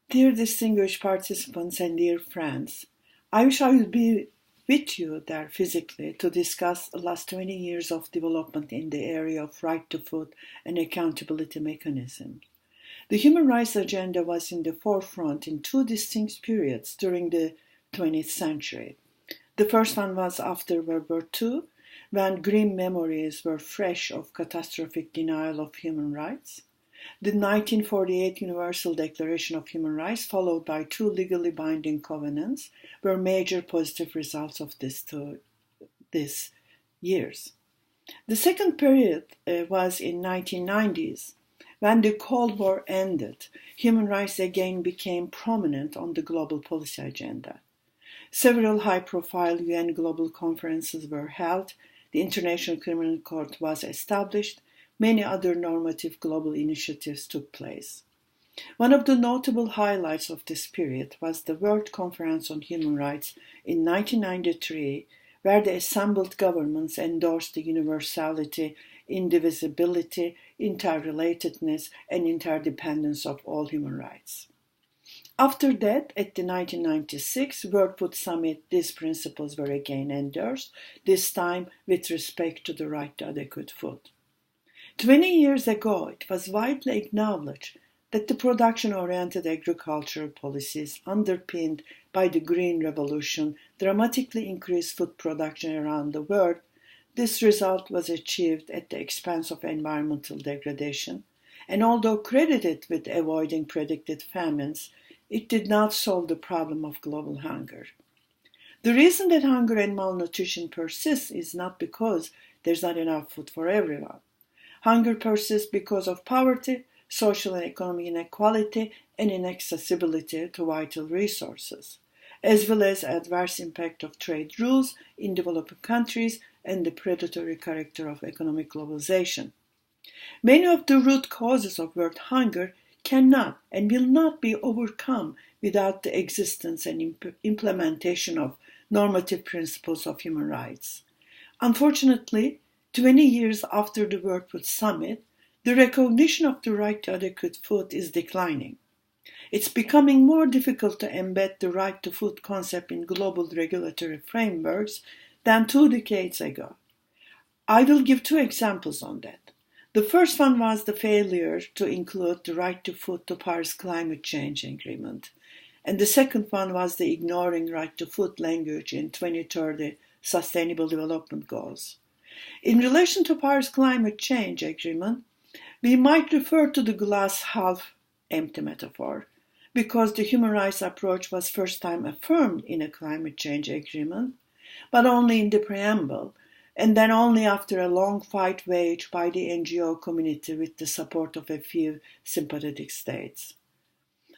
Dear distinguished participants and dear friends, I wish I would be with you there physically to discuss the last 20 years of development in the area of right to food and accountability mechanisms. The human rights agenda was in the forefront in two distinct periods during the 20th century. The first one was after World War II, when grim memories were fresh of catastrophic denial of human rights. The 1948 Universal Declaration of Human Rights, followed by two legally binding covenants, were major positive results of these years. The second period was in 1990s. When the Cold War ended, human rights again became prominent on the global policy agenda. Several high-profile UN global conferences were held, the International Criminal Court was established, many other normative global initiatives took place. One of the notable highlights of this period was the World Conference on Human Rights in 1993, where the assembled governments endorsed the universality, indivisibility, interrelatedness, and interdependence of all human rights. After that, at the 1996 World Food Summit, these principles were again endorsed, this time with respect to the right to adequate food. 20 years ago, it was widely acknowledged that the production-oriented agricultural policies underpinned by the Green Revolution dramatically increased food production around the world. This result was achieved at the expense of environmental degradation, and although credited with avoiding predicted famines, it did not solve the problem of global hunger. The reason that hunger and malnutrition persists is not because there's not enough food for everyone. Hunger persists because of poverty, social and economic inequality, and inaccessibility to vital resources, as well as adverse impact of trade rules in developing countries and the predatory character of economic globalization. Many of the root causes of world hunger cannot and will not be overcome without the existence and implementation of normative principles of human rights. Unfortunately, 20 years after the World Food Summit, the recognition of the right to adequate food is declining. It's becoming more difficult to embed the right to food concept in global regulatory frameworks than 2 decades ago. I will give 2 examples on that. The first one was the failure to include the right to food to Paris Climate Change Agreement, and the second one was the ignoring right to food language in 2030 Sustainable Development Goals. In relation to Paris Climate Change Agreement, we might refer to the glass half empty metaphor, because the human rights approach was first time affirmed in a climate change agreement, but only in the preamble, and then only after a long fight waged by the NGO community with the support of a few sympathetic states.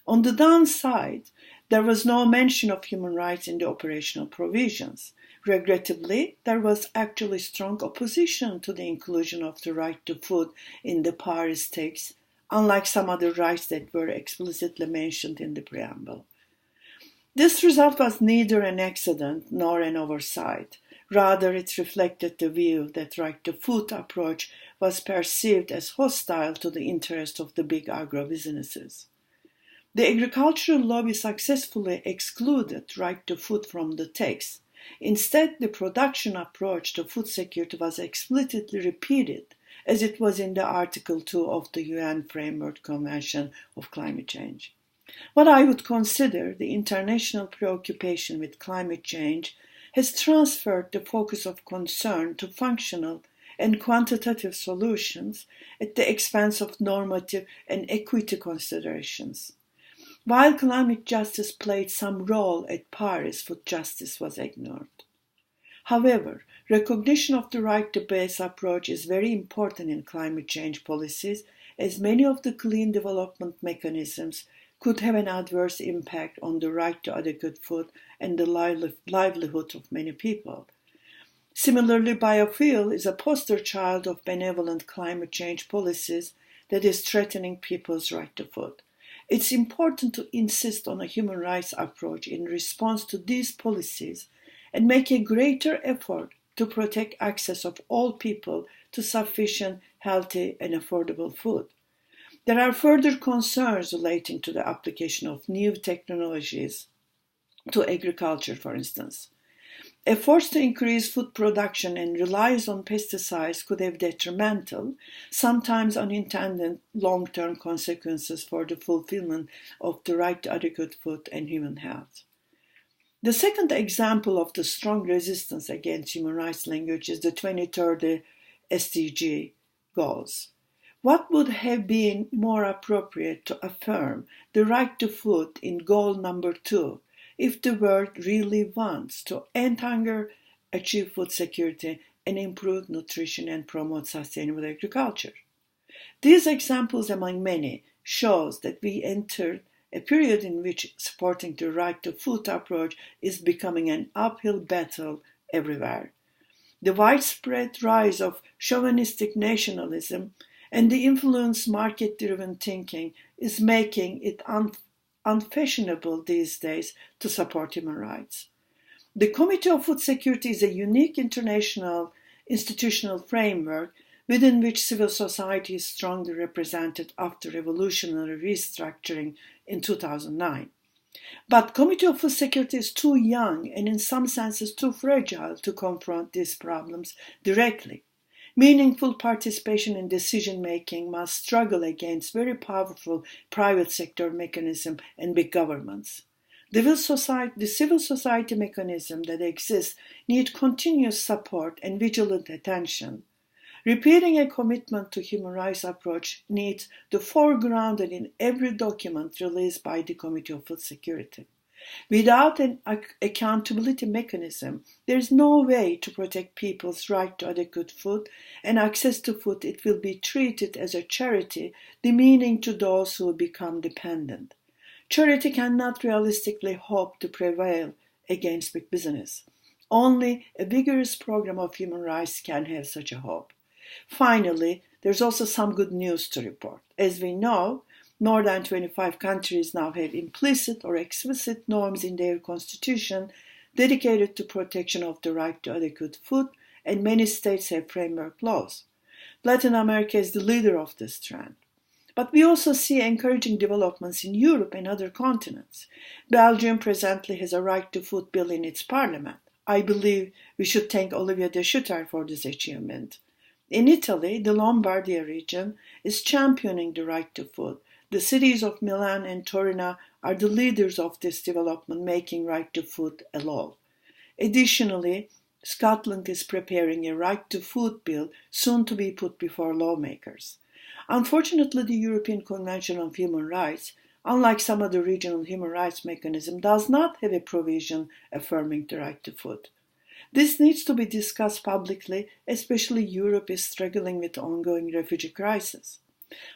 On the downside, there was no mention of human rights in the operational provisions. Regrettably, there was actually strong opposition to the inclusion of the right to food in the Paris text, unlike some other rights that were explicitly mentioned in the preamble. This result was neither an accident nor an oversight. Rather, it reflected the view that right to food approach was perceived as hostile to the interests of the big agro-businesses. The agricultural lobby successfully excluded right to food from the text. Instead, the production approach to food security was explicitly repeated, as it was in the Article 2 of the UN Framework Convention of Climate Change. What I would consider the international preoccupation with climate change has transferred the focus of concern to functional and quantitative solutions at the expense of normative and equity considerations. While climate justice played some role at Paris, food justice was ignored. However, recognition of the right to base approach is very important in climate change policies, as many of the clean development mechanisms could have an adverse impact on the right to adequate food and the livelihood of many people. Similarly, biofuel is a poster child of benevolent climate change policies that is threatening people's right to food. It's important to insist on a human rights approach in response to these policies and make a greater effort to protect access of all people to sufficient, healthy, and affordable food. There are further concerns relating to the application of new technologies to agriculture, for instance. Efforts to increase food production and reliance on pesticides could have detrimental, sometimes unintended, long-term consequences for the fulfillment of the right to adequate food and human health. The second example of the strong resistance against human rights language is the 2030 SDG goals. What would have been more appropriate to affirm the right to food in goal number 2 if the world really wants to end hunger, achieve food security, and improve nutrition and promote sustainable agriculture? These examples, among many, shows that we entered a period in which supporting the right to food approach is becoming an uphill battle everywhere. The widespread rise of chauvinistic nationalism and the influence market-driven thinking is making it unfashionable these days to support human rights. The Committee of Food Security is a unique international institutional framework within which civil society is strongly represented after revolutionary restructuring in 2009. But Committee of Food Security is too young and in some senses too fragile to confront these problems directly. Meaningful participation in decision-making must struggle against very powerful private sector mechanisms and big governments. The civil society mechanism that exists need continuous support and vigilant attention. Repeating a commitment to human rights approach needs to be foregrounded in every document released by the Committee of Food Security. Without an accountability mechanism, there is no way to protect people's right to adequate food and access to food. It will be treated as a charity, demeaning to those who become dependent. Charity cannot realistically hope to prevail against big business. Only a vigorous program of human rights can have such a hope. Finally, there's also some good news to report. As we know, more than 25 countries now have implicit or explicit norms in their constitution dedicated to protection of the right to adequate food, and many states have framework laws. Latin America is the leader of this trend. But we also see encouraging developments in Europe and other continents. Belgium presently has a right to food bill in its parliament. I believe we should thank Olivier de Schutter for this achievement. In Italy, the Lombardia region is championing the right to food. The cities of Milan and Torino are the leaders of this development, making right to food a law. Additionally, Scotland is preparing a right to food bill soon to be put before lawmakers. Unfortunately, the European Convention on Human Rights, unlike some other regional human rights mechanisms, does not have a provision affirming the right to food. This needs to be discussed publicly, especially Europe is struggling with the ongoing refugee crisis.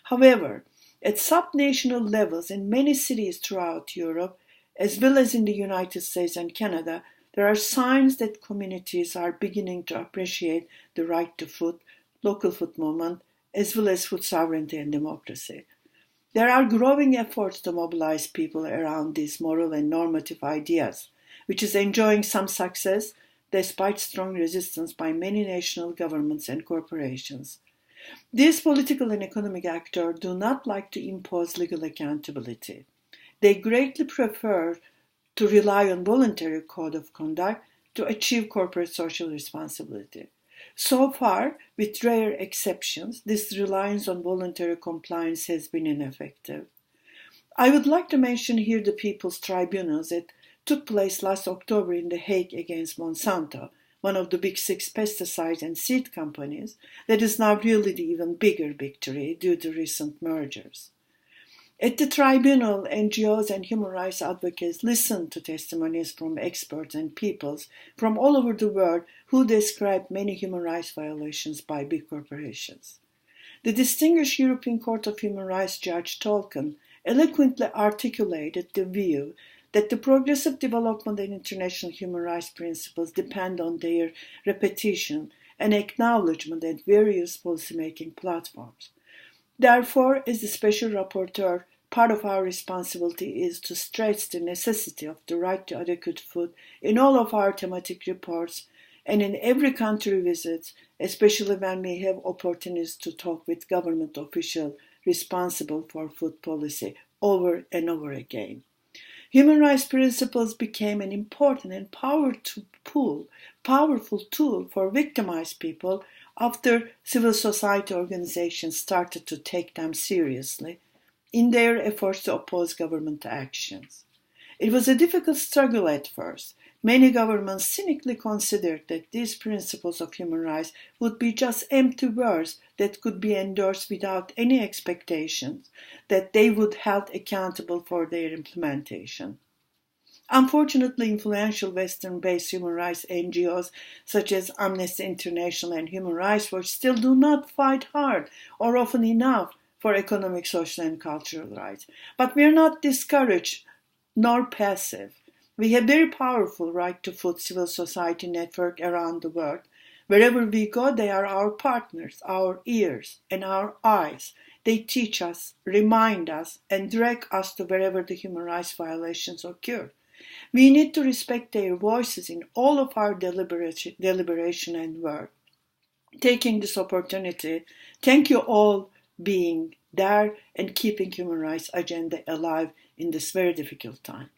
However, at subnational levels in many cities throughout Europe, as well as in the United States and Canada, there are signs that communities are beginning to appreciate the right to food, local food movement, as well as food sovereignty and democracy. There are growing efforts to mobilize people around these moral and normative ideas, which is enjoying some success despite strong resistance by many national governments and corporations. These political and economic actors do not like to impose legal accountability. They greatly prefer to rely on voluntary code of conduct to achieve corporate social responsibility. So far, with rare exceptions, this reliance on voluntary compliance has been ineffective. I would like to mention here the People's Tribunals that took place last October in The Hague against Monsanto, one of the big 6 pesticide and seed companies that is now really the even bigger victory due to recent mergers. At the tribunal, NGOs and human rights advocates listened to testimonies from experts and peoples from all over the world who described many human rights violations by big corporations. The distinguished European Court of Human Rights Judge Tolkien eloquently articulated the view that the progressive development and international human rights principles depend on their repetition and acknowledgement at various policymaking platforms. Therefore, as the Special Rapporteur, part of our responsibility is to stress the necessity of the right to adequate food in all of our thematic reports and in every country visits, especially when we have opportunities to talk with government officials responsible for food policy over and over again. Human rights principles became an important and powerful tool for victimized people after civil society organizations started to take them seriously in their efforts to oppose government actions. It was a difficult struggle at first. Many governments cynically considered that these principles of human rights would be just empty words that could be endorsed without any expectations that they would be held accountable for their implementation. Unfortunately, influential Western-based human rights NGOs such as Amnesty International and Human Rights Watch still do not fight hard or often enough for economic, social, and cultural rights. But we are not discouraged nor passive. We have very powerful Right to Food civil society network around the world. Wherever we go, they are our partners, our ears, and our eyes. They teach us, remind us, and direct us to wherever the human rights violations occur. We need to respect their voices in all of our deliberation and work. Taking this opportunity, thank you all being there and keeping human rights agenda alive in this very difficult time.